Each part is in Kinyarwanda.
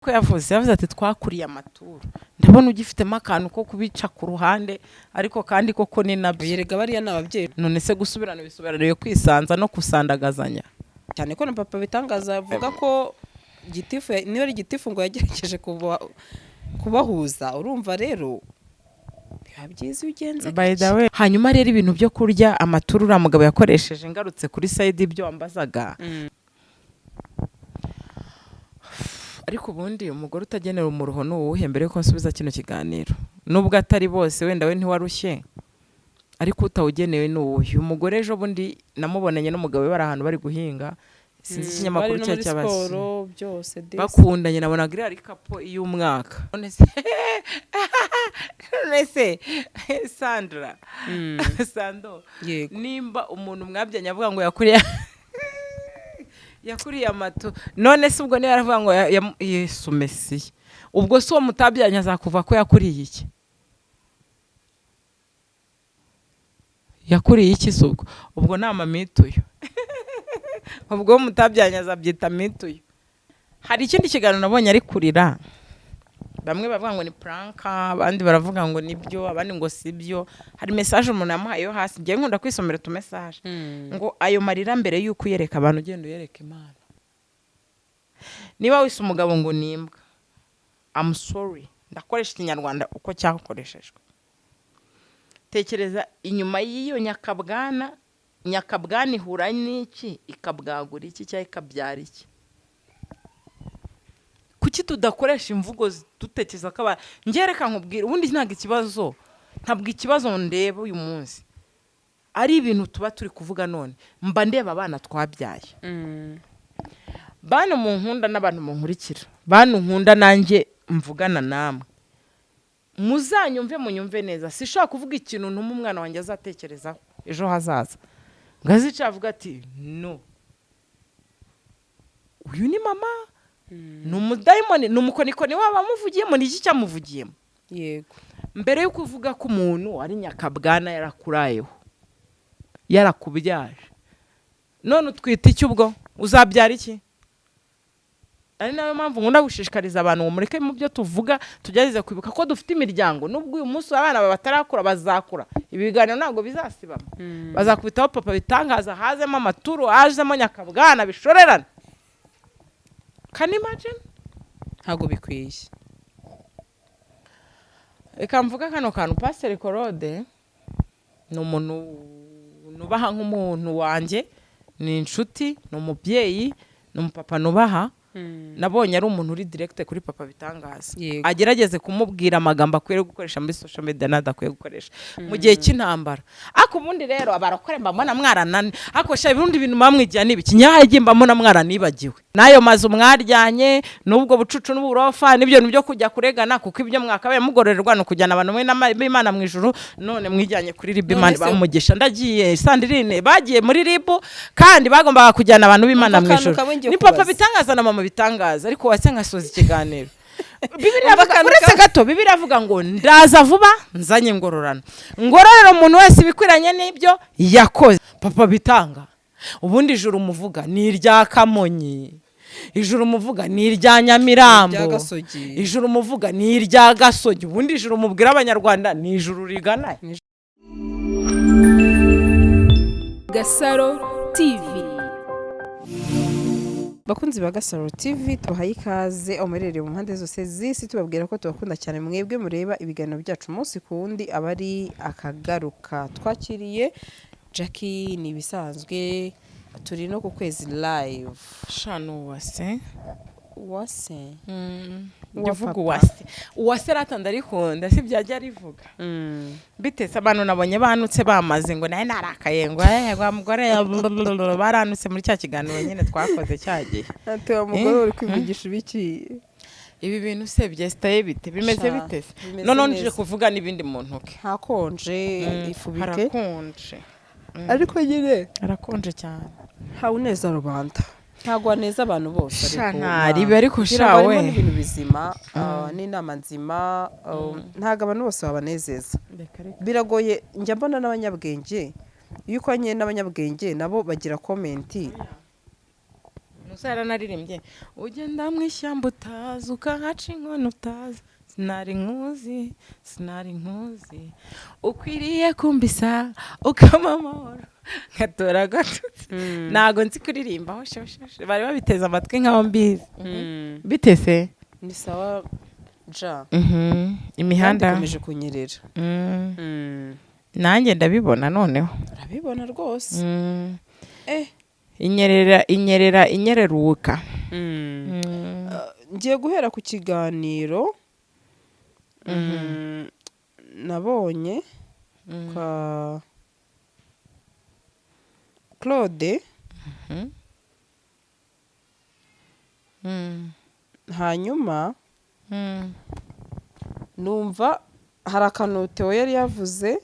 ko yavuze ati twakuriye amaturo ndabona ugifitemo akantu ko kubica ku ruhande ariko kandi koko ni nabyo yerega bariya n'ababyeyi none se gusubirana bisobanuriye kwisanza no kusandagazanya cyane ko na papa bitangaza avuga ko gitifu niba ari gitifu ngo yagerageje kubahuza urumva rero biba byiza ugenze by the way hanyuma rero ibintu byo kurya amaturo uriya mugabo yakoresheje ngarutse kuri side ibyo wambazaga ariko ubundi umugore utagenera umuruho ni uwuhe mbere yuko nsubiza kino kiganiro nubwo atari bose wenda we ntiwarushye ariko utawugenewe ni uwuhe umugore ejo bundi namubonanye n'umugabo we bari ahantu bari guhinga sinzi ikinyamakuru cya cyabasi bakundanye nabonaga iri ari kapo y'umwaka none se Sandra Sando nimba umuntu mwabyanye avuga ngo yakuriye amato none se ubwo niyo aravuga ngo Yesu Mesiya ubwo so mutabyanye azakuva ko yakuriye iki yakuriye iki ubwo nama mituyo ubwo mutabyanye azabyita mituyo hari ikindi kiganiro nabonye ari kurira bamwe bavuga ngo ni pranka abandi baravuga ngo nibyo abandi ngo sibyo hari message umuntu yamuhaye yo hasi ngiye nkunda kwisomera tu message ngo ayo marira mbere yuko uyereka abantu ugenda uyereka Imana niba wise umugabo ngo nimbwa I'm sorry ndakoresha ikinyarwanda uko cyakoreshejwe tekereza inyuma y'iyo nyakabwana ihura n'iki ikabwagura iki cyangwa ikabyara iki kuki tudakoresha imvugo dutekereza ko ngereka nkubwira ubundi ntabwo ikibazo ndeba uyu munsi ari ibintu tuba turi kuvuga none mba ndeba abana twabyaye bana mu nkunda n'abantu mu nkurikira bana nkunda nanjye mvugana namwe muzanyumve munyumve neza sishaka kuvuga ikintu ntuma umwana wanjye azatekerezaho ejo hazaza ngazica avuga ati no uyu ni mama ni umudayimoni ni umukonikoni waba amuvugiyemo ni iki cyamuvugiyemo yego mbere yo kuvuga ko umuntu ari nyakabwana yarakurayeho yarakubyaje none utwita iki ubwo uzabyara iki ari nayo mpamvu nkunda gushishikariza abantu ngo mureke mu byo tuvuga tugerageze kwibuka ko dufite imiryango nubwo uyu munsi abana batarakura bazakura ibi biganiro ntabwo bizasibama bazakubitaho papa bitangaza hazemo amaturo hajemo nyakabwana bishorerana can imagine ntabwo bikwiye reka mvuga kano kantu Pastor Claude ni umuntu nubaha nk'umuntu wanjye ni inshuti ni umubyeyi ni umupapa nubaha nabonye ari umuntu uri direct kuri papa bitangaza agerageze kumubwira amagambo akwiye gukoresha muri social media nadakwiye gukoresha mu gihe cy'intambara ako ubundi rero abarakore mbamona mwaranane akosha ibirundi bintu bamwigira nibiki nyahaye mbamona mwaranibagiwe nayo mazu mwaryanye nubwo bucucu n'uburofa nibyo byo kujya kuregana kuko ibyo mwakabaye mugororerwa no kujyana abantu b'Imana mu ijuru none mwijyanye kuri RIB Imana bamugisha ndagiye Sandrine bagiye muri RIB kandi bagombaga kujyana abantu b'Imana mu ijuru ni papa bitangaza na mama bitangaza ariko wase nkasoza ikiganiro Bibiliya avuga uretse gato Bibiliya avuga ngo ndaza vuba nzanye ngororana ngororero umuntu wese bikwiranye n'ibyo yakoze papa bitanga ubundi ijuru umuvuga ni irya Kamonyi ijuru umuvuga ni irya Nyamirambo ijuru umuvuga ni irya Gasogi ubundi ijuru umubwira abanyarwanda ni ijuru rigana Gasaro TV. Bakunzi ba Gasaro TV tubahaye ikaze amerereye mu mpande zose z'isi tubabwira ko tubakunda cyane mwebwe mureba ibiganiro byacu umunsi kundi abari akagaruka twakiriye Jackie ni bisanzwe turi no ku kwezi live shano wase Wavuga uwase ratanda ariko ndasi byajya rivuga bitese abantu nabonye banutse bamaze ngo naye narakaye ngo yego mugore baranutse muri cya kiganiro nyine twakoze cyagiye ate wa mugore uri kwivugisha ibiki ibi bintu se byestaye bite bimeze bitese none nje kuvuga nibindi mu ntoke hakonje ifubike harakonje ariko nyine harakonje cyane hawuneza rubanda ntago neza abantu bose ariko ariko shawe ibintu bizima n'inama nzima ntago abantu bose babanezeza biragoye njya mbona n'abanyabwenge yuko nye n'abanyabwenge nabo bagira comment musara naririmbye ugenda mu ishyamba utazi ukahaca inkono utazi sinari nkuzi ukwiriye kumbisa ukama amahoro ngatora gatutsi ntago nzi kuririmba aho shosho bari babiteze amatwi nk'aho mbizi bitese ni sawa ja imihanda ikomeje kunyerera nanjye ndabibona noneho urabibona rwose inyereruka ngiye guhera ku kiganiro nabonye kwa Claude hanyuma numva hari akantu Theo yari yavuze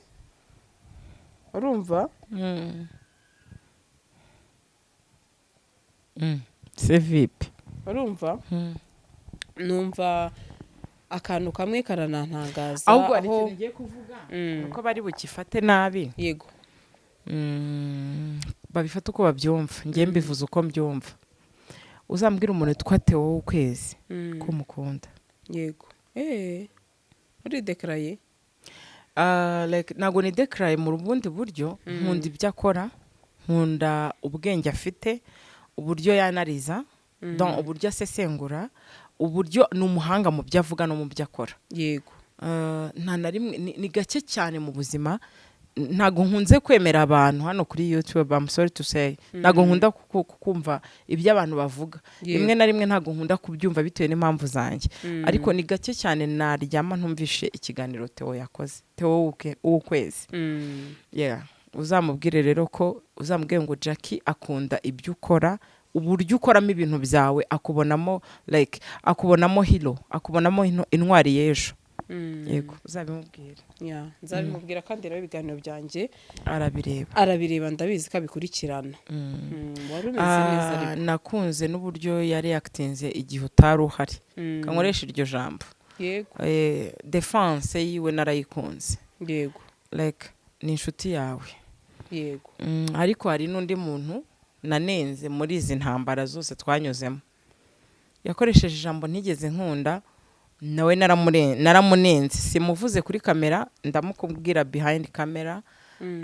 urumva c'est vipi urumva numva akantu kamwe karanantangaza ahubwo hari ikintu ngiye kuvuga uko bari bukifate nabi yego babifata uko babyumva ngiye mbivuze uko mbyumva uzambwira umuntu witwa Theo w'ukwezi ko mukunda yego uri dekaraye ntabwo ni dekaraye mu bundi buryo nkunda ibyo akora nkunda ubwenge afite uburyo yanariza uburyo asesengura uburyo ni umuhanga mu byo avuga no mu byo akora yego nta na rimwe ni gake cyane mu buzima ntago nkunze kwemera abantu hano kuri YouTube I'm sorry to say ntago nkunda kumva ibyo abantu bavuga rimwe na rimwe ntago nkunda kubyumva bitewe n'impamvu zanjye ariko ni gake cyane naryama ntumvishe ikiganiro Theo yakoze Theo w'ukwezi uzamubwire rero ko uzamubwire ngo Jackie akunda ibyo ukora uburyo ukoramo ibintu byawe akubonamo hero akubonamo intwari y'ejo yego uzabimubwira nzabimubwira kandi rero ibiganiro byanjye arabireba ndabizi ko abikurikirana wari umeze neza ariko nakunze n'uburyo yari yakitinze igihe utari uhari kankoresha iryo jambo yego defense yiwe narayikunze yego ni inshuti yawe yego ariko hari n'undi muntu nanenze muri izi ntambara zose twanyuzemo yakoresheje ijambo ntigeze nkunda nawe naramunenze simuvuze kuri kamera ndamukubwira behind camera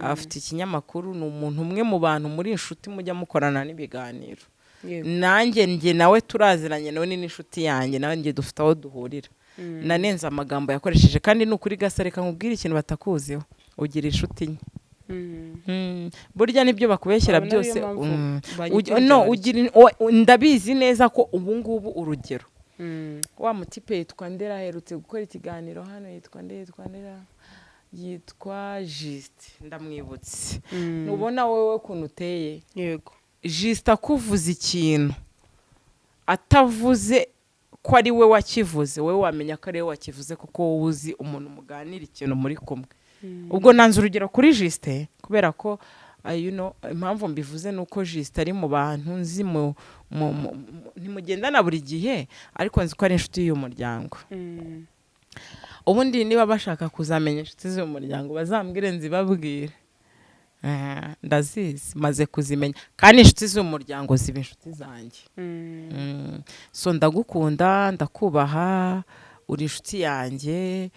afite ikinyamakuru ni umuntu umwe mu bantu muri inshuti mujya mukorana n'ibiganiro nanjye njye nawe turaziranye nawe ni n'inshuti yanjye nawe njye dufite aho duhurira nanenze amagambo yakoresheje kandi ni ukuri gasa reka nkubwire ikintu batakuziho ugira inshuti nke burya nibyo bakubeshyira byose ndabizi neza ko ubu ngubu urugero wa mutipe yitwa Ndera aherutse gukora ikiganiro hano yitwa Juste ndamwibutse nubona wowe kuntu uteye yego Juste akuvuza ikintu atavuze ko ari we wakivuze wowe wamenya ko ari we wakivuze kuko wowe uzi umuntu muganira ikintu muri kumwe ubwo nanze urugero kuri Juste kubera ko impamvu mbivuze nuko Juste ari mu bantu nzi ntimugendana buri gihe ariko nzi ko ari inshuti y'umuryango ubundi niba bashaka kuzamenya inshuti z'umuryango bazambwire nzibabwire ndazizi maze kuzimenya kandi inshuti z'umuryango ziba inshuti zanjye so ndagukunda ndakubaha uri inshuti yanjye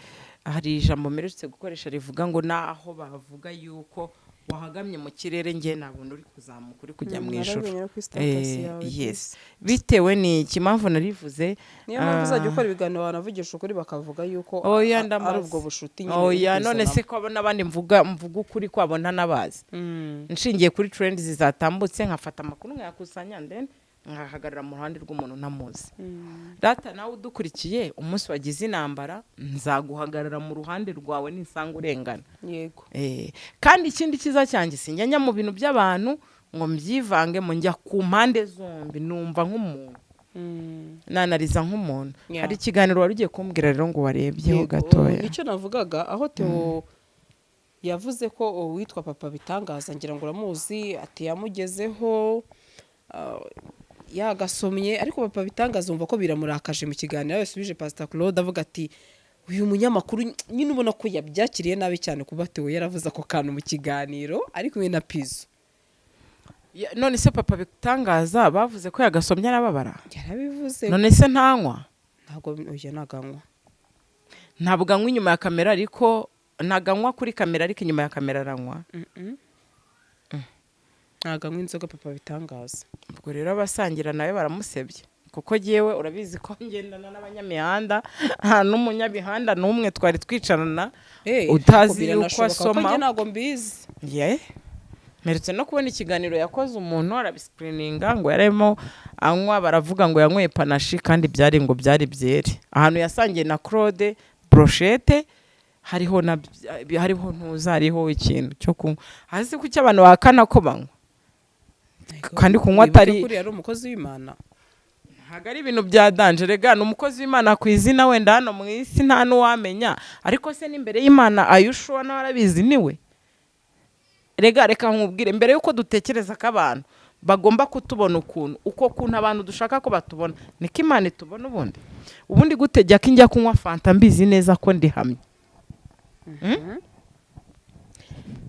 hari ijambo mperutse gukoresha rivuga ngo naho bavuga yuko wahagamye mu kirere ngiye nabona uri kuzamuka uri kujya mu ijuru yes bitewe ni ikimpamvu narivuze niyo mpamvu uzajya ukora ibiganiro wanavugisha ukuri bakavuga yuko ari ubwo bushuti nyine none se ko n'abandi mvuga ukuri kwabo ntanabazi nshingiye kuri trend zizatambutse nkafata amakuru nkayakusanya then nkahagarara mu ruhande rw'umuntu ntamuzi data nawe udukurikiye umunsi wagize intambara nzaguhagarara mu ruhande rwawe nisanga urengana yego kandi ikindi cyiza cyanjye sinjya mu bintu by'abantu ngo mbyivange mu njya ku mpande zombi numva nk'umuntu nanariza nk'umuntu hari ikiganiro wari ugiye kumbwira rero ngo warebyeho gatoya nicyo navugaga aho Theo yavuze ko uwitwa Papa Bitangaza ngira ngo uramuzi ati yamugezeho yagasomye ariko Papa Bitangaza umva ko biramurakaje mu kiganiro yasubije Pastor Claude avuga ati uyu munyamakuru nyine ubona ko yabyakiriye nabi cyane kuba Theo yaravuze ako kantu mu kiganiro ari kumwe na Pizzo none se papa bitangaza bavuze ko yagasomye arababara yarabivuze none se ntanywa ntabwo uyu naganywa ntabwo anywa inyuma ya kamera ariko naganywa kuri kamera ariko inyuma ya kamera aranywa naganywa inzoga papa bitangaza ubwo rero abasangira nawe baramusebye kuko jyewe urabizi ko ngendana n'abanyamihanda nta n'umunyabihanda n'umwe twari twicarana utazi uko asoma ntabwo mbizi mperutse no kubona ikiganiro yakoze umuntu arabiscreeninga ngo yarimo anywa baravuga ngo yanyweye panashi kandi byari ngo byari byere ahantu yasangiye na Claude brochette hariho ntuza hariho ikintu cyo kunywa hasi kuki abantu bakana ko banywa kandi kunywa atari kuri yari umukozi w'Imana ntabwo ari ibintu bya danje rega ni umukozi w'Imana ku izina wenda hano mu isi nta n'uwamenya ariko se n'imbere y'Imana ayushwa nawe arabizi niwe rega reka nkubwire mbere yuko dutekereza ko abantu bagomba kutubona uko kuntu abantu dushaka ko batubona niko Imana itubona ubundi gutegeka ko njya kunywa fanta mbizi neza ko ndi hamwe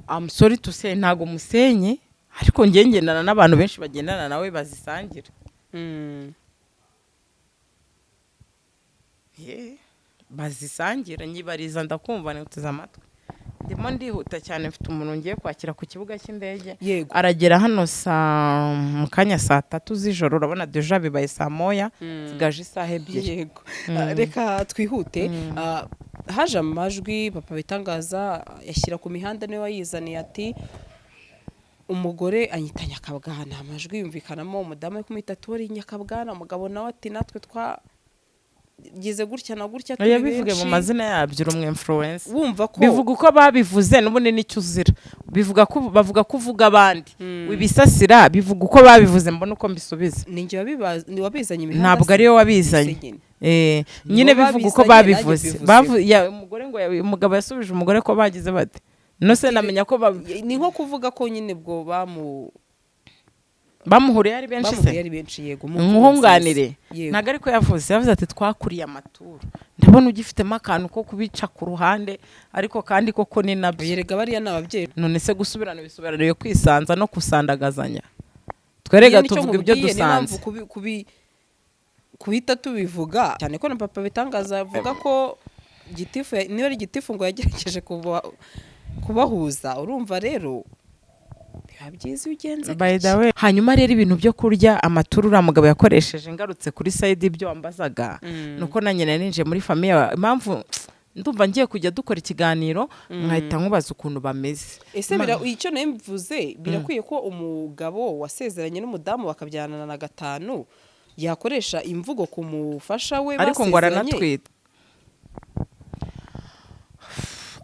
I'm sorry to say ntago musenye ariko ngendana n'abantu benshi bagendana nawe bazisangira bazisangira nyibariza ndakumva nuteze amatwi ndimo ndihuta cyane mfite umuntu ngiye kwakira ku kibuga cy'indege aragera hano mu kanya 3 z'ijoro urabona deja bibaye 9 zigaje isaha ebyiri yego reka twihute haje amajwi papa bitangaza yashyira ku mihanda niwe wayizaniye ati umugore anyita nyakabwana amajwi yumvikanamo umudamu kumwita tori nyakabwana umugabo nawe ati natwe gize gutya na gutya turi benshi bivuge mu mazina yabyo umwe influence wumva ko bivuga uko babivuze n'ubundi nicyo uzira bavuga ko uvuga abandi wibisasira bivuga uko babivuze mbona uko mbisubiza ninjye wabizanye imihanda ntabwo ari we wabizanye nyine bivuga uko babivuze umugore ngo umugabo yasubije umugore ko bagize bate no se namenya ko ni nko kuvuga ko nyine bwo bamuhuriye ari benshi yego umuhunganire ntabwo ariko yavuze ati twakuriye amaturo ndabona ugifitemo akantu ko kubica ku ruhande ariko kandi koko ni nabyo yerega bariya n'ababyeyi none se gusubirana bisubiraniye kwisanza no kusandagazanya twerega tuvuga ibyo dusanze kubita tubivuga cyane ko na papa bitangaza avuga ko gitifu niba ari gitifu ngo yagerageje kubahuza urumva rero byiza ugenze by the way hanyuma rero ibintu byo kurya amaturu mugabo yakoresheje ngarutse kuri side ibyo wambazaga nuko nanjye narinje muri famille impamvu ndumva ngiye kujya dukora ikiganiro nkahita nkubaza ukuntu bameze ese icyo nemvuze birakwiye ko umugabo wasezeranye n'umudamu bakabyarana na 5 yakoresha imvugo ku mufasha we ariko ngo aranatwita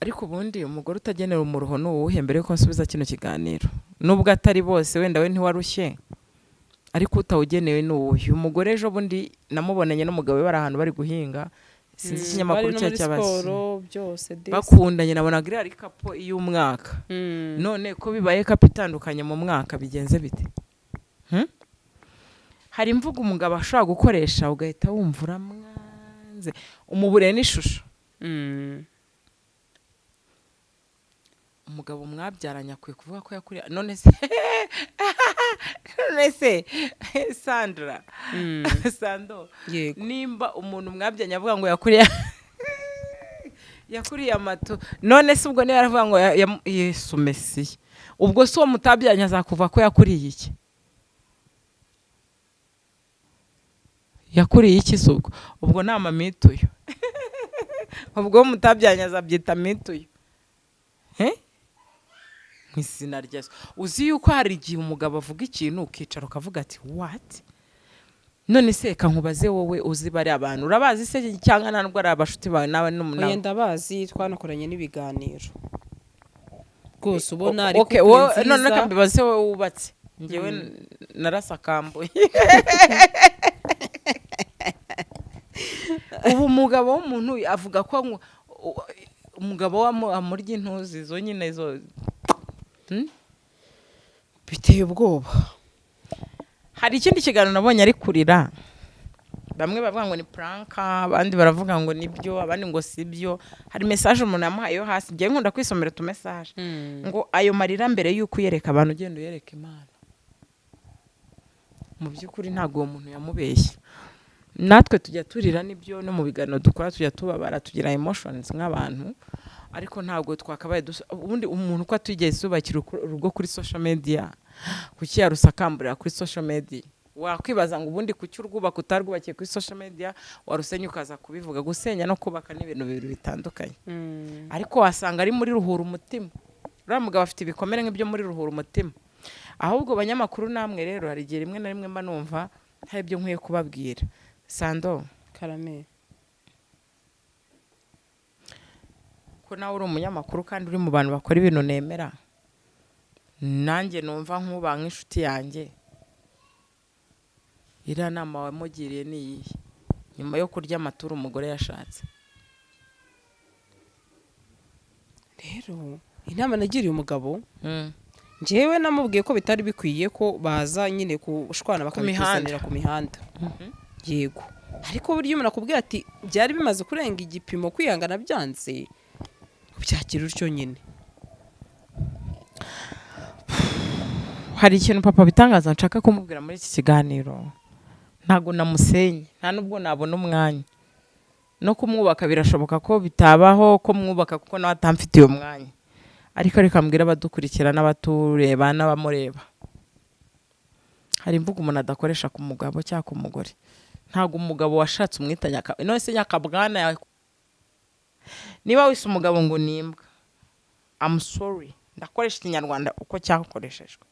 ariko ubundi umugore utagenera umuruho n'uwuhe mbere yuko nsubiza kino kiganiro nubwo atari bose wenda we ntiwarushye ariko utawugenewe n'uwuhe umugore ejo bundi namubonanye n'umugabo we bari ahantu bari guhinga sinzi ikinyamakuru cy'abasi bakundanye nabonaga ari kapo y'umwaka none ko bibaye kapo itandukanye mu mwaka bigenze bite hari imvugo umugabo ashobora gukoresha ugahita wumva uramwanze umubure n'ishusho umugabo mwabyaranye akwiye kuvuga ko yakuriye none se Sandra Sando nimba umuntu mwabyanye avuga ngo yakuriye amato none se ubwo niba aravuga ngo Yesu Mesiya ubwo so mutabyanye azakuva ko yakuriye iki yakuriye iki ubwo nta mamituyo ubwo mutabyanye azabyita mituyo nk'izina rya uzi yuko hari igihe umugabo avuga ikintu ukicara ukavuga ati what none se kankubaze wowe uzi bari abantu urabazi se cyangwa ntabwo ari abashuti bawe nawe n'umunara yenda bazi twanakoranye n'ibiganiro rwose ubona ariko nziza none kambibaze wowe wubatse ngewe narasakambuye ubu umugabo w'umuntu avuga ko umugabo amurya intuzi zo nyine zo biteye ubwoba hari ikindi kiganiro nabonye ari kurira bamwe bavuga ngo ni pranka abandi baravuga ngo nibyo abandi ngo sibyo hari message umuntu yamuhaye yo hasi ngiye nkunda kwisomera tu message ngo ayo marira mbere yuko uyereka abantu ugenda uyereka Imana mu by'ukuri ntabwo uwo muntu yamubeshye. Natwe tujya turira n'ibyo no mu biganiro dukora tujya tubabara tugira emotions nk'abantu, ariko ntabwo twakabaye ubundi umuntu uko atigeze yubakira urugo kuri social media kuki yarusakamburira kuri social media. Wakwibaza ngo ubundi kuki urwubaka utarwubakiye kuri social media warusenya ukaza kubivuga. Gusenya no kubaka n'ibintu bibiri bitandukanye. Ariko wasanga ari muri ruhura umutima. Uriya mugabo afite ibikomere nk'ibyo muri ruhura umutima. Ahubwo banyamakuru namwe rero hari igihe rimwe na rimwe mba numva hari ibyo nkwiye kubabwira. Sando Karame, ko nawe uri umunyamakuru kandi uri mu bantu bakora ibintu nemera, nanjye numva nkuba nk'inshuti yanjye, iriya nama wamugiriye ni iyihe nyuma yo kurya amaturu umugore yashatse? rero inama nagiriye umugabo njyewe namubwiye ko bitari bikwiye ko baza nyine kushwana bakabituzanira ku mihanda. Yego, ariko burya umuntu akubwira ati byari bimaze kurenga igipimo kwihangana byanze, byakira utyo nyine. Hari ikintu papa bitangaza nshaka kumubwira muri iki kiganiro. Ntago namusenye, nta nubwo nabona umwanya no kumwubaka. Birashoboka ko bitabaho ko mwubaka kuko nawe atamfitiye umwanya, ariko reka mbwira abadukurikira n'abatureba n'abamureba, hari imvugo umuntu adakoresha ku mugabo cyangwa ku mugore. Ntago umugabo washatse umwita none se nyakabwana. Niba wise umugabo ngo nimbwa, I'm sorry, ndakoresha ikinyarwanda uko cyakoreshejwe.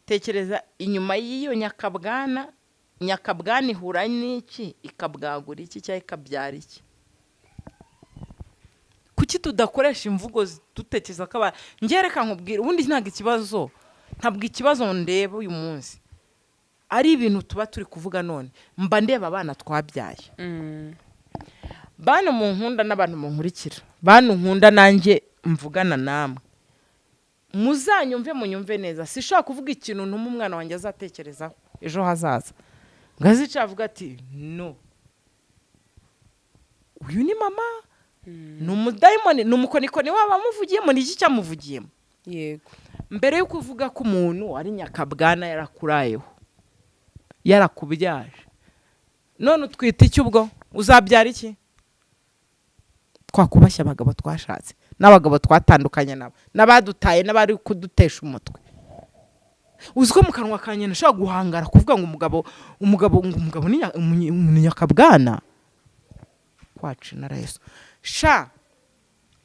Tekereza inyuma y'iyo nyakabwana ihura n'iki, ikabwagura iki cyangwa ikabyara iki? Kuki tudakoresha imvugo dutekereza ko ngereka nkubwira ubundi ntabwo ikibazo ndeba uyu munsi ari ibintu tuba turi kuvuga none. Mba ndeba abana twabyaye, bana mu nkunda n'abantu mu nkurikira, bana nkunda nanjye mvugana namwe, muzanyumve munyumve neza. Sishobora kuvuga ikintu ntuma umwana wanjye azatekerezaho ejo hazaza ngo azica avuga ati no, uyu ni mama, ni umudayimoni, ni umukonikoni waba amuvugiyemo, ni iki cyamuvugiyemo. Yego, mbere yo kuvuga ko umuntu ari nyakabwana yarakurayeho yarakubyaje, none utwita iki ubwo? Uzabyara iki? Twakubashya abagabo twashatse n'abagabo twatandukanye nabo n'abadutaye n'abari kudutesha umutwe. Uziko mu kanwa kanye nashaka guhangara kuvuga ngo umugabo ni nyakabwana kwacu na Yesu. Sha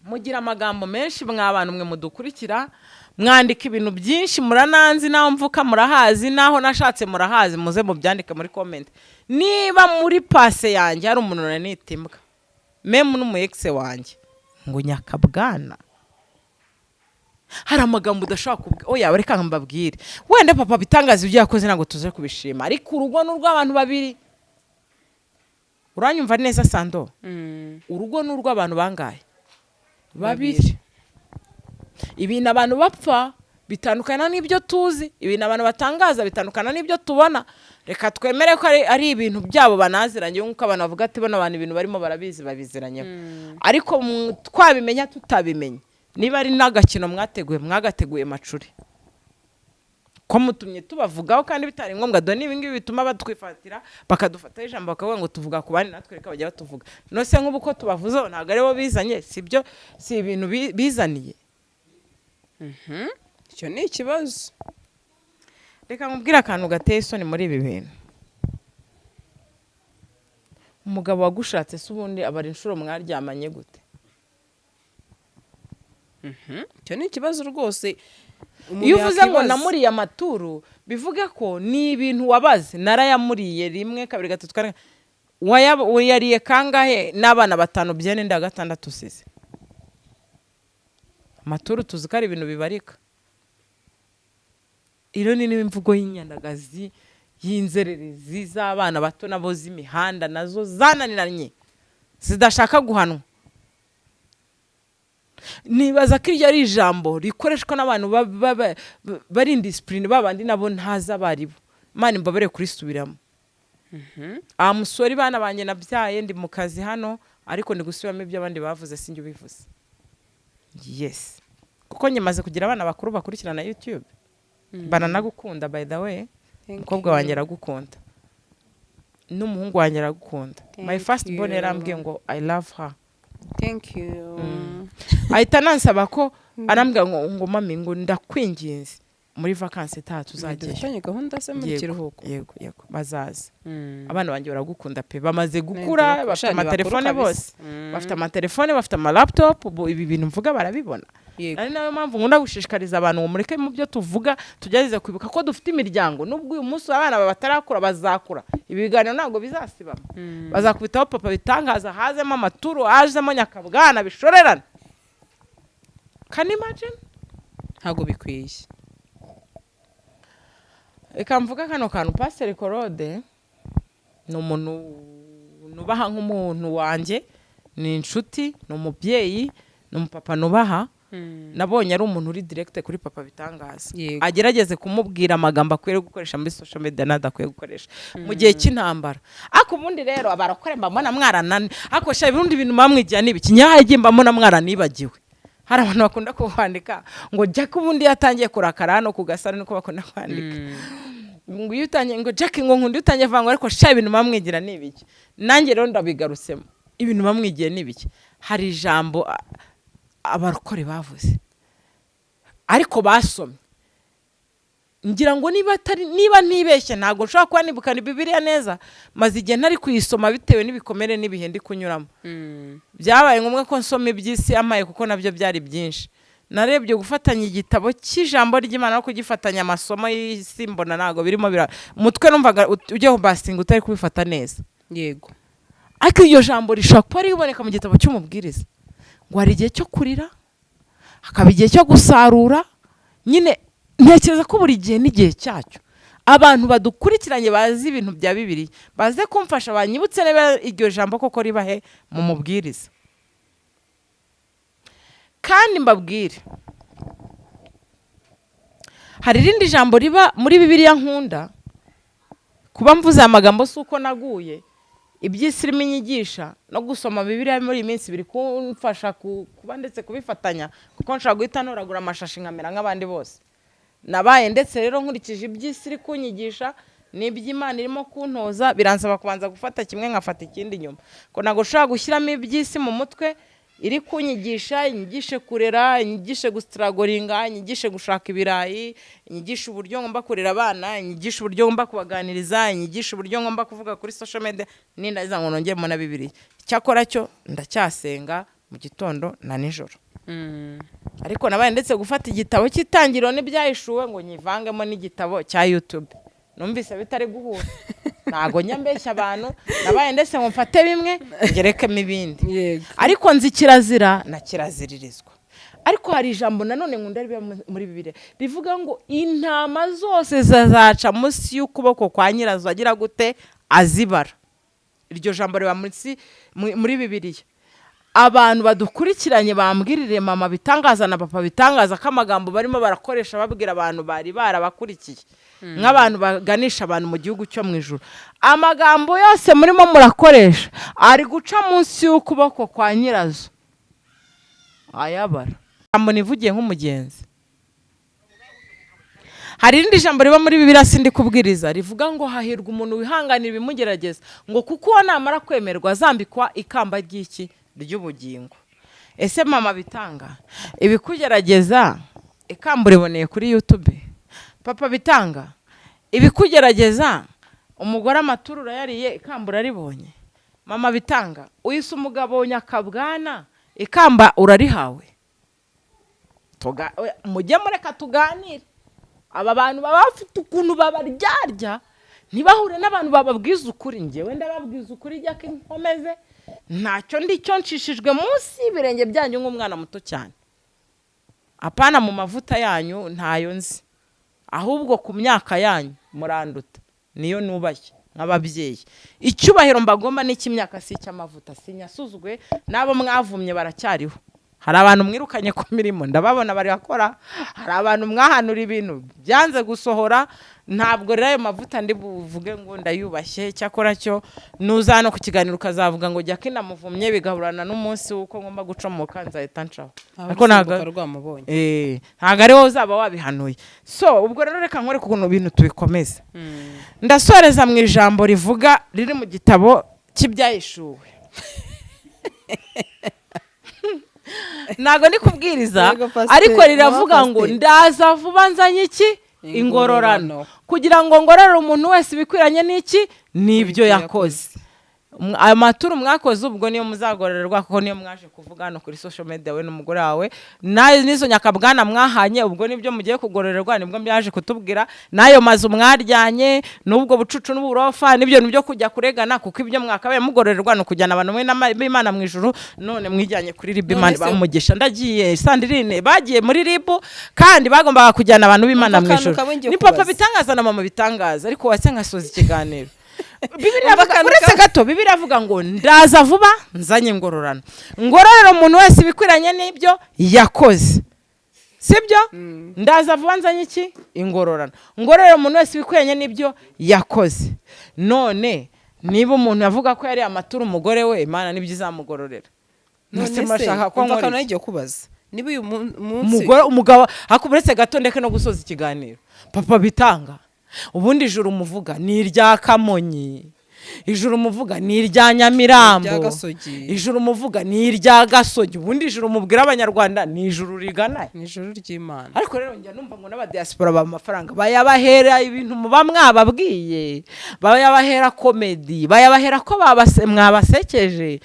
mugira amagambo menshi mw'abantu mwe mudukurikira, mwandika ibintu byinshi, murananzi naho mvuka murahazi, naho nashatse murahazi, muze mubyandike muri comment. Niba muri pase yanjye hari umuntu nanitimbwa, meme n'umu ex wanjye ngo nyakabwana, hari amagambo udashaka kuvuga. Oya reka mbabwire, wenda papa bitangaza ibyo yakoze ntabwo tuze kubishima, ariko urugo n'urw'abantu babiri. Uranyumva neza Sando? Urugo n'urw'abantu bangahe? Babiri. Ibintu abantu bapfa bitandukana n'ibyo tuzi, ibintu abantu batangaza bitandukana n'ibyo tubona. Reka twemere ko ari ibintu byabo banaziranye, nk'uko abantu bavuga ati bano abantu ibintu barimo barabizi babiziranyeho. Ariko twabimenya tutabimenya, niba ari n'agakino mwagateguye macuri ko mutumye tubavugaho kandi bitari ngombwa. Dore ibi ngibi bituma batwifatira bakadufata ijambo bakavuga ngo tuvuga ku bandi, natwe reka bajya batuvuga. Nose nk'ubu ko tubavuzeho ntabwo aribo bizanye, sibyo? Si ibintu bizaniye. icyo ni ikibazo. Reka nkubwire akantu gateye isoni muri ibi bintu. Umugabo wagushatse se ubundi abara inshuro mwaryamanye gute? icyo ni ikibazo rwose. Iyo uvuze ngo namuriye amaturu bivuge ko ni ibintu wabaze. Narayamuriye 1 2 3 4 wayariye kangahe n'abana 5 byene nda 6 usize. Amaturu tuzi ko ari ibintu bibarika. Iro ni n'imvugo y'inyandagazi y'inzererezi z'abana bato nabo z'imihanda nazo zananiranye zidashaka guhanwa. Nibaza ko iryo ari ijambo rikoreshwa n'abantu bari indiscipline, babandi nabo ntaza baribo. Imana imbabare kurisubiramo. Amusori bana banje nabyaye ndi mu kazi hano, ariko ndi gusubiramo ibyo abandi bavuze sinjye ubivuze. Yes, kuko nyemaze kugira abana bakuru bakurikirana YouTube. Bananagukunda by the way, umukobwa wanjye aragukunda n'umuhungu wanjye aragukunda. My first born yarambwiye ngo I love her. Thank you. Ahita nansaba ko arambwira ngo mami ngo ndakwinginze muri vacances tuzagiye. Dufitanye gahunda se muri kiruhuko. Yego bazaza. Abana banjye baragukunda pe, bamaze gukura, bafite amatelefone bose. Bafite amatelefone, bafite ama laptop, ibi bintu mvuga barabibona. Ari nayo mpamvu nkunda gushishikariza abantu ngo mureke mu byo tuvuga tugerageze kwibuka ko dufite imiryango, nubwo uyu munsi abana batarakura bazakura. Ibi biganiro ntabwo bizasibama. Bazakubitaho papa bitangaza, hazemo amaturu, hazemo nyakabwana bishorerana. Can you imagine? Ntabwo bikwiye. Reka mvuga kano kantu Pastor Claude ni umuntu nubaha nk'umuntu wanjye, ni inshuti, ni umubyeyi, ni umupapa nubaha. Nabonye ari umuntu uri direct kuri papa bitangaza. Agerageze kumubwira amagambo akwiye gukoresha muri social media nadakwiye gukoresha mu gihe cy'intambara. Ako ubundi rero abarakore mbamona mwaranane, ako sha ibirundi bintu bamwigiye n'ibiki nyahaye mbamona mwaranibagiwe. Hari abantu bakunda kwandika ngo Jack ubundi yatangiye kurakara hano ku gasara niko bakunda kwandika. Ngo yutangiye ngo Jack ngo nkundi utangiye vanga ariko sha ibintu bamwigira n'ibiki. Nanjye rero ndabigarutsemo. Ibintu bamwigiye n'ibiki. Hari ijambo abarokore bavuze ariko basomye, ngira ngo niba ntibeshye ntago nshobora kuba nibukana Bibiliya neza, maze igihe ntari kuyisoma bitewe n'ibikomere n'ibihe ndi kunyuramo. Byabaye ngombwa ko nsoma iby'isi amaye kuko nabyo byari byinshi. Narebye gufatanya igitabo cy'ijambo ry'Imana no kugifatanya amasomo y'isi, mbona ntago birimo umutwe numvaga ujye bastinga utari kubifata neza. Yego. Ariko iyo jambo rishobora kuba riboneka mu gitabo cy'umubwiriza. Ngo hari igihe cyo kurira, hakaba igihe cyo gusarura. Nyine ntekereza ko buri gihe n'igihe cyacyo. Abantu badukurikiranye bazi ibintu bya Bibiliya baze kumfasha banyibutse neba iryo jambo koko ribahe mu mubwiriza. Kandi mbabwire, hari irindi jambo riba muri Bibiliya nkunda, kuba mvuze amagambo suko naguye, iby'isi irimo inyigisha no gusoma Bibiliya muri iyi minsi biri kumfasha kuba ndetse kubifatanya, kuko nshaka guhita noragura amashashi nkamera nk'abandi bose. Nabaye ndetse rero nkurikije iby'isi iri kunyigisha n'iby'Imana irimo kuntoza, biransaba kubanza gufata kimwe nkafata ikindi nyuma. Ko nago nshaka gushyiramo iby'isi mu mutwe iri kunyigisha, inyigishe kurera, inyigishe gustragoringa, inyigishe gushaka ibirayi, inyigishe uburyo ngomba kurera abana, inyigishe uburyo ngomba kubaganiriza, inyigishe uburyo ngomba kuvuga kuri social media, nindaza ngo nongeye mu na Bibiliya. Cyakora cyo ndacyasenga mu gitondo na nijoro. Ariko nabaye ndetse gufata igitabo cy'itangiriro n'ibyahishuwe ngo nyivangemo n'igitabo cya YouTube. Numvise bitari guhura. Ntago nyambeshya abantu, nabaye ndetse ngo mfate bimwe ngerekemo ibindi. Ariko nzi kirazira na kiraziririzwa. Ariko hari ijambo nanone nkunda riba muri Bibiliya rivuga ngo intama zose zazaca munsi y'ukuboko kwa nyirazo agira gute azibara. Iryo jambo riba muri Bibiliya. Abantu badukurikiranye bambwirire mama bitangaza na papa bitangaza ko amagambo barimo barakoresha babwira abantu bari barabakurikiye nk'abantu baganisha abantu mu gihugu cyo mu ijuru. Amagambo yose murimo murakoresha ari guca munsi y'ukuboko kwa nyirazo ayabara. Jambo nivugiye nk'umugenzi. Hari irindi jambo riba muri Bibiliya sindi kubwiriza rivuga ngo hahirwa umuntu wihanganira ibimugerageza, ngo kuko namara kwemerwa azambikwa ikamba ry'iki ry'ubugingo. Ese mama bitanga ibikugerageza ikamba riboneye kuri YouTube? Papa bitanga ibikugerageza umugore amaturu urayariye ikamba uraribonye? Mama bitanga uyise umugabo nyakabwana ikamba urarihawe? Mujye mureka tuganire. Aba bantu baba bafite ukuntu babaryarya ntibahure n'abantu bababwiza ukuri. Ngewe ndababwiza ukuri jya kinkomeze, ntacyo ndicyo nshishijwe munsi y'ibirenge byanyu nk'umwana muto cyane. Apana mu mavuta yanyu ntayo nzi, ahubwo ku myaka yanyu muranduta, niyo nubashye nk'ababyeyi. Icyubahiro mbagomba n'ikimyaka si cy'amavuta, sinyasuzugwe n'abo mwavumye baracyariho. hari abantu mwirukanye ku mirimo ndababona bari bakora, hari abantu mwahanura ibintu byanze gusohora. Ntabwo rero ayo mavuta ndi buvuge ngo ndayubashye. Cyakora cyo nuza no ku kiganiro ukazavuga ngo Jackie namuvumye bigahurana n'umunsi w'uko ngomba gucomoka nzahita ncaho. Ariko ntabwo ari wowe uzaba wabihanuye. So ubwo rero reka nkore ku bintu tubikomeza. Ndasoreza mu ijambo rivuga riri mu gitabo cy'ibyahishuwe. Ntago ndi kubwiriza ariko riravuga ngo ndaza vuba nzanye iki ingororano kugira ngo ngororere umuntu wese ibikwiranye n'iki n'ibyo yakoze. Amaturu mwakoze ubwo niyo muzagororerwa kuko niyo mwaje kuvuga hano kuri social media we n'umugore wawe n'izo nyakabwana mwahanye ubwo nibyo mugiye kugororerwa. Nibwo myaje kutubwira n'ayo mazu mwaryanye n'ubwo bucucu n'uburofa nibyo nibyo kujya kuregana kuko ibyo mwakabaye mugororerwa no kujyana abantu b'Imana mu ijuru. None mwijyanye kuri RIB Imana bamugisha. Ndagiye Sandrine bagiye muri RIB kandi bagombaga kujyana abantu b'Imana mu ijuru. Ni papa bitangaza na mama bitangaza ariko wase nkasoza ikiganiro. Bibiliya avuga ngo ndaza vuba nzanye ingororano. Ngororera umuntu wese ibikwiranye n'ibyo yakoze. Sibyo? Ndaza vuba nzanye iki ingororano. Ngororera umuntu wese ibikwiranye n'ibyo yakoze. None niba umuntu yavuga ko yari amaturu umugore we Imana nibyo izamugororera. None mashaka ko ngakana igiye kubaza. Niba uyu munsi umugabo hakuburetse gato ndeke no gusoza ikiganiro. Papa bitanga ubundi ijuru muvuga ni irya Kamonyi, ijuru muvuga ni irya Nyamirambo, ijuru muvuga ni irya Gasogi. Ubundi ijuru mubwira abanyarwanda ni ijuru rigana, ni ijuru ry'Imana. Ariko rero njya numva ngo n'abadiaspora ba mafaranga bayabahera ibintu muba mwababwiye, bayabahera comedy, bayabahera ko mwabasekeje.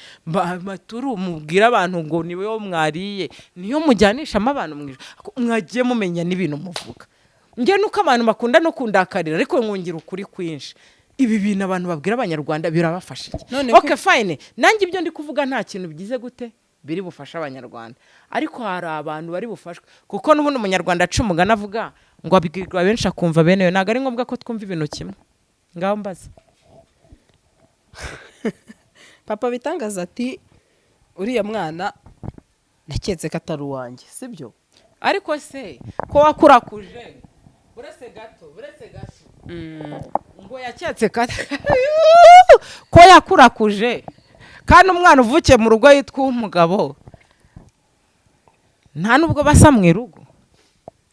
Maturu mubwira abantu ngo niwe wo mwariye niyo mujyanishamo abantu mwijuru mwagiye mumenya n'ibintu muvuga. Nge nuko abantu bakunda no kundakarira ariko ngungira ukuri kwinshi. Ibi bintu abantu babwira abanyarwanda birabafasha iki? Okay fine. Nanjye ibyo ndi kuvuga nta kintu bigize gute biri bufasha abanyarwanda. Ariko hari abantu bari bufashwe kuko n'ubundi umunyarwanda acumugana avuga ngo abigirwa benshi akumva bene yo. Naga ari ngombwa ko twumva ibintu kimwe. Ngaho mbaza. Papa bitangaza ati uriya mwana naketse ko atari uwanjye sibyo? Ariko se ko wakurakuje buretse gato ngo yaketse ko yakurakuje kandi umwana uvukiye mu rugo yitwa umugabo nta nubwo basa mu irugo.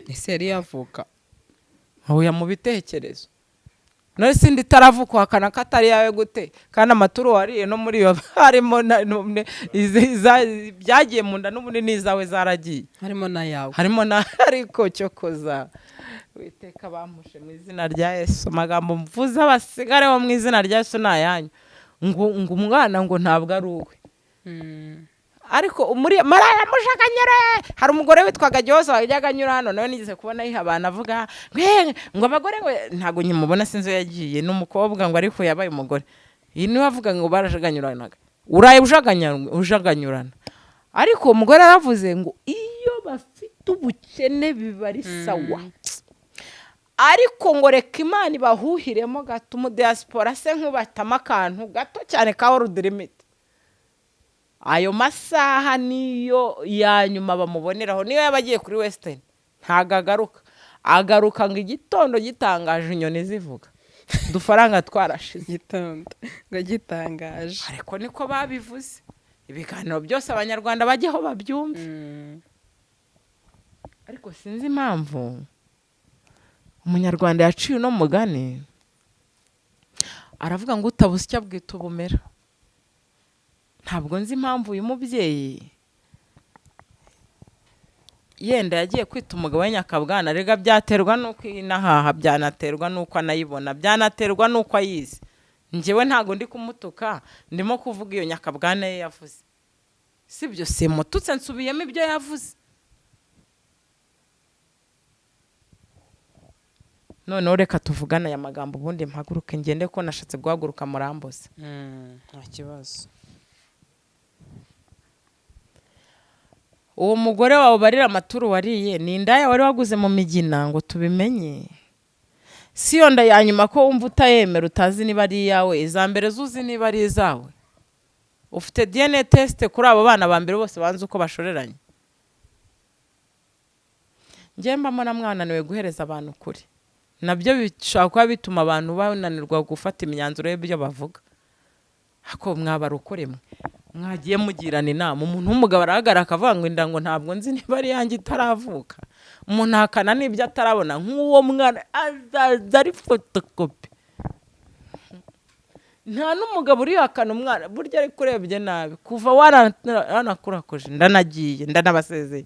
Ese yari yavuka oya mu bitekerezo. None sindi taravuka hakana katari yawe gute kandi amaturu wariye no muri yo harimo byagiye mu nda n'ubundi nizawe zaragiye harimo na ariko cyo koza witeka bamushe mu izina rya Yesu. Amagambo mvuza basigare wo mu izina rya Yesu nayanyu ngo umwana ngo ntabwo ari uwe. Ariko muri maraya mushakanyere hari umugore witwaga Gyoza wajyaga nyura hano nawe nigeze kubona yihabana avuga ngo abagore ngo ntago nyimubona sinzo yagiye n'umukobwa ngo ariko yabaye umugore. Iyi ni wavuga ngo barajaganyuranaga uraye ujaganyurana. Ariko umugore aravuze ngo iyo bafite ubukene bibari sawa ariko ngo reka Imana ibahuhiremo gato mu diaspora se nkubatama akantu gato cyane ka world limit. Ayo masaha niyo ya nyuma bamuboneraho niyo yabagiye kuri Western agaruka ngo igitondo gitangaje inyoni zivuga dufaranga twarashize igitondo ngo gitangaje. Ariko niko babivuze ibiganiro byose abanyarwanda bajyeho babyumve. Ariko sinzi impamvu umunyarwanda yaciye no mugani aravuga ngo utabusya bwita ubumera. Ntabwo nzi impamvu uyu mubyeyi yenda yagiye kwita umugabo we nyakabwana. Rega byaterwa nuko inahaha, byanaterwa nuko anayibona, byanaterwa nuko ayizi. Njyewe ntago ndi kumutuka ndimo kuvuga iyo nyakabwana ye yavuze. Sibyo simututse nsubiyemo ibyo yavuze. None reka tuvugana aya magambo ubundi mpaguruke ngende ko nashatse guhaguruka murambuze. Nta kibazo. Uwo mugore wawe barira amaturu wariye ni indaya wari waguze mu Migina ngo tubimenye. Si yo nda ya nyuma ko wumva utayemera utazi niba ari iyawe, izambere zuzi niba ari izawe. Ufite DNA test kuri abo bana ba mbere bose banze uko bashoreranye. njye mbamo na mwananiwe guhereza abantu kuri nabyo bishobora kuba bituma abantu bananirwa gufata imyanzuro y'ibyo bavuga ako mwabara ukoremwe mwagiye mugirana inama umuntu w'umugabo arahagarara akavuga ngo inda ngo ntabwo nzi niba ari yanjye itaravuka umuntu ahakana n'ibyo atarabona nk'uwo mwana azaza ari fotokopi nta n'umugabo urihakana umwana burya ariko urebye nabi kuva wanakurakoje ndanagiye ndanabasezeye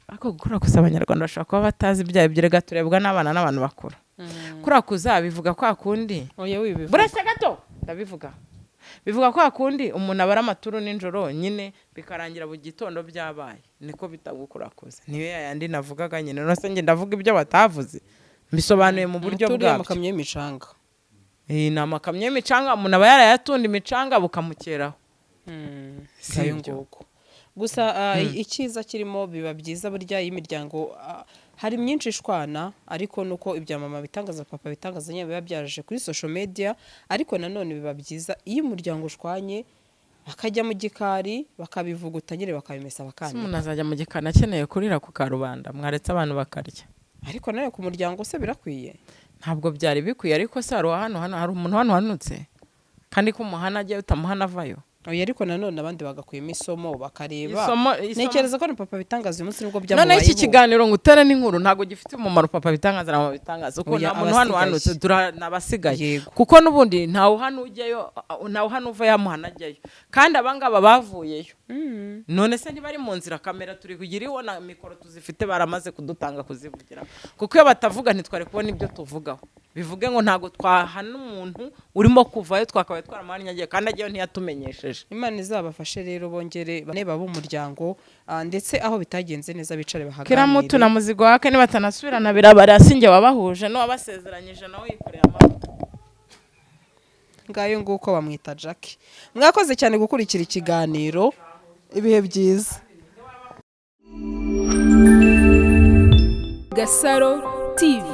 ariko gukurakuza abanyarwanda bashobora kuba batazi ibyaha byerega turebwa n'abana n'abantu bakuru kurakuza bivuga kwa kundi buretse gato ndabivuga bivuga kwa kundi umuntu abara amaturu nijoro nyine bikarangira mu gitondo byabaye niko bitagukurakuza niyo yandi navugaga nyine nose nge ndavuga ibyo batavuze mbisobanuye mu buryo bwabyo amakamyo y'imicanga ni amakamyo y'imicanga umuntu aba yarayatunda imicanga bukamukeraho si nguko gusa icyiza kirimo biba byiza burya y'imiryango hari myinshi ishwana ariko nuko ibya mama bitangaza papa bitangaza nyine biba byaje kuri social media ariko nanone biba byiza iyo umuryango ushwanye bakajya mu gikari bakabivuguta nyine bakabimesa bakandi umuntu azajya mu gikari akeneye kurira ku karubanda mwaretse abantu bakarya ariko nawe ku muryango se birakwiye ntabwo byari bikwiye ariko se hari umuntu hano hanutse kandi ko umuhana agiye utamuhana avayo oya ariko nanone abandi bagakuyemo isomo bakareba ntekereza ko na papa bitangaza uyu munsi nibwo byamubayeho none iki kiganiro ngo utere n'inkuru ntabwo gifite umumaro papa bitangaza na mama bitangaza uko nta muntu hano hanutse turabasigaye kuko n'ubundi ntawe hano ujyayo ntawe hano uva yamuhana ajyayo kandi abangaba bavuyeyo none se ntibari mu nzira kamera turi kugira iwo na mikoro tuzifite baramaze kudutanga kuzivugira kuko iyo batavuga ntitwari kubona ibyo tuvugaho bivuge ngo ntago twahana umuntu urimo kuvayo twakabaye twaramuhanye agiye kandi agiyeyo ntiyatumenyesheje Imana izabafashe rero bongere bane baba umuryango ndetse aho bitagenze neza bicare bahaganire kira mutu na muzigo wake ni batanasubirana birabara singe wabahuje no wabasezeranyije nawe yikoreye amavuta ngayo nguko bamwita Jackie mwakoze cyane gukurikira ikiganiro ibihe byiza Gasaro TV